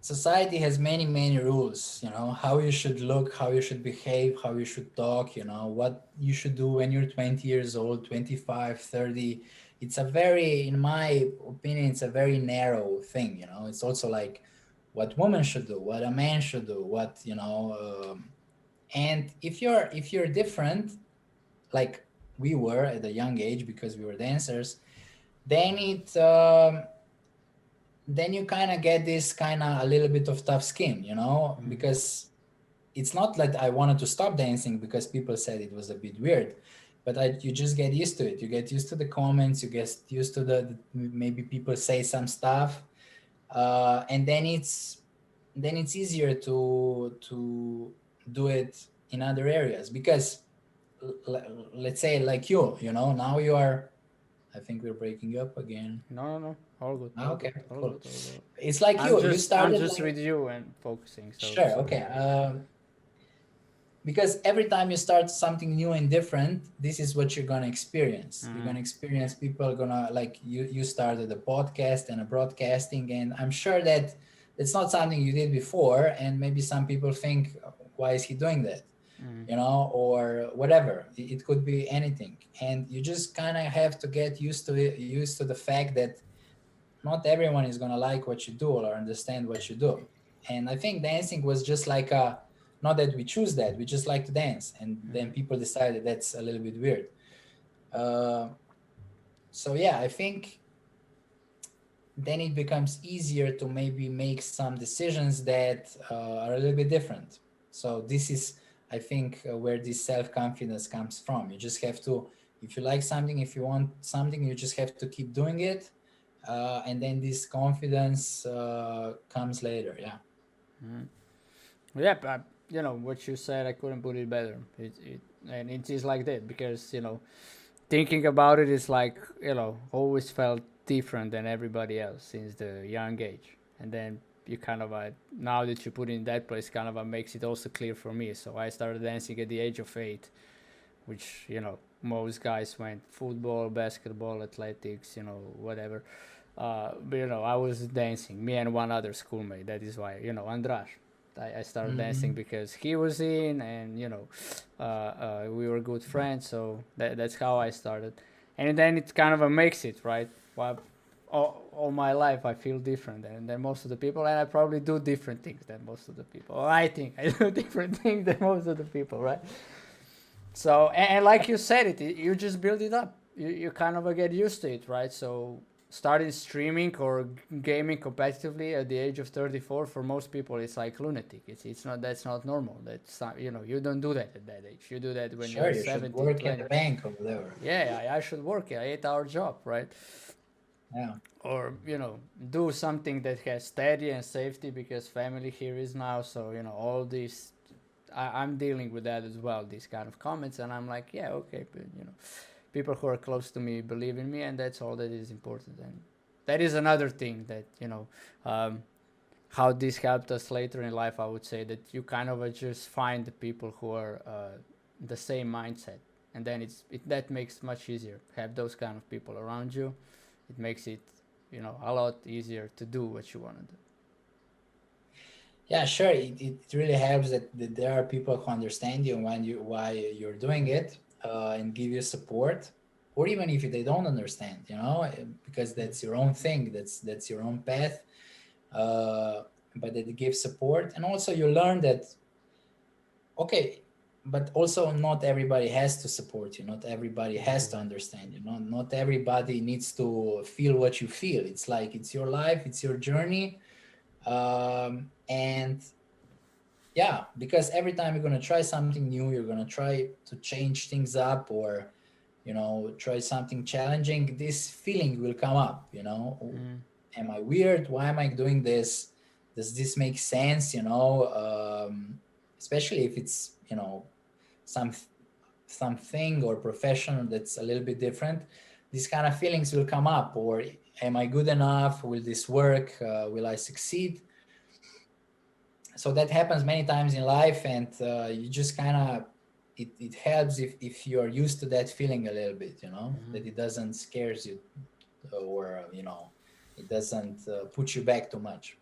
society has many rules, how you should look, how you should behave, how you should talk, what you should do when you're 20 years old, 25, 30. It's a very, in my opinion, it's a very narrow thing. It's also like what women should do, what a man should do, what, and if you're different, like we were at a young age because we were dancers, then then you kind of get this kind of a little bit of tough skin, because it's not like I wanted to stop dancing because people said it was a bit weird, but you just get used to it. You get used to the comments, you get used to maybe people say some stuff, and then it's easier to do it in other areas because let's say like now you are. I think we're breaking up again. No. All good. Ah, All good. okay, All cool. good. All good. It's like you I'm started just like. with you and focusing. So Sure, okay. Because every time you start something new and different, this is what you're gonna experience. You're gonna experience people gonna like you started a podcast and a broadcasting, and I'm sure that it's not something you did before, and maybe some people think, why is he doing that? Or whatever. It could be anything. And you just kind of have to get used to it, used to the fact that not everyone is going to like what you do or understand what you do. And I think dancing was just like not that we choose that, we just like to dance. And then people decided that's a little bit weird. Uh, so yeah, I think then it becomes easier to maybe make some decisions that are a little bit different. So this is, I think, where this self-confidence comes from. You just have to, if you like something, if you want something, you just have to keep doing it, and then this confidence comes later. Yeah. yeah, but what you said, I couldn't put it better. And it is like that because thinking about it is like always felt different than everybody else since the young age, and then you kind of now that you put it in that place, kind of makes it also clear for me. So I started dancing at the age of 8, which most guys went football, basketball, athletics, whatever. But I was dancing, me and one other schoolmate. That is why Andrash. I started dancing Hmm. because he was in, and we were good friends. So that's how I started, and then it kind of makes it right. Well, all my life I feel different than most of the people, and I probably do different things than most of the people. Or I think I do different things than most of the people, right? So and like you said, you just build it up. You kind of get used to it, right? So starting streaming or gaming competitively at the age of 34 for most people it's like lunatic. It's not, that's not normal. That's not, you don't do that at that age. You do that when Sure, you're you should 17, work at the 20. bank or whatever. Yeah, I should work an 8-hour job, right? Yeah. Or do something that has steady and safety because family here is now. So all these, I'm dealing with that as well, these kind of comments, and I'm like, yeah, okay, but people who are close to me believe in me, and that's all that is important. And that is another thing that um, how this helped us later in life. I would say that you kind of just find the people who are the same mindset, and then that makes much easier. Have those kind of people around you, it makes it a lot easier to do what you want to do. Yeah, sure. It really helps that there are people who understand you and why you're doing it, and give you support, or even if they don't understand, because that's your own thing, that's your own path. Uh, but that gives support, and also you learn that okay, but also not everybody has to support you. Not everybody has to understand you. Not everybody needs to feel what you feel. It's like it's your life, it's your journey, and yeah, because every time you're going to try something new, you're going to try to change things up, or try something challenging, this feeling will come up. Am I weird? Why am I doing this? Does this make sense? Especially if it's some something or profession that's a little bit different, these kind of feelings will come up. Or am I good enough? Will this work? Will I succeed? So that happens many times in life, and you just kind of it helps if you are used to that feeling a little bit, that it doesn't scares you, or it doesn't put you back too much.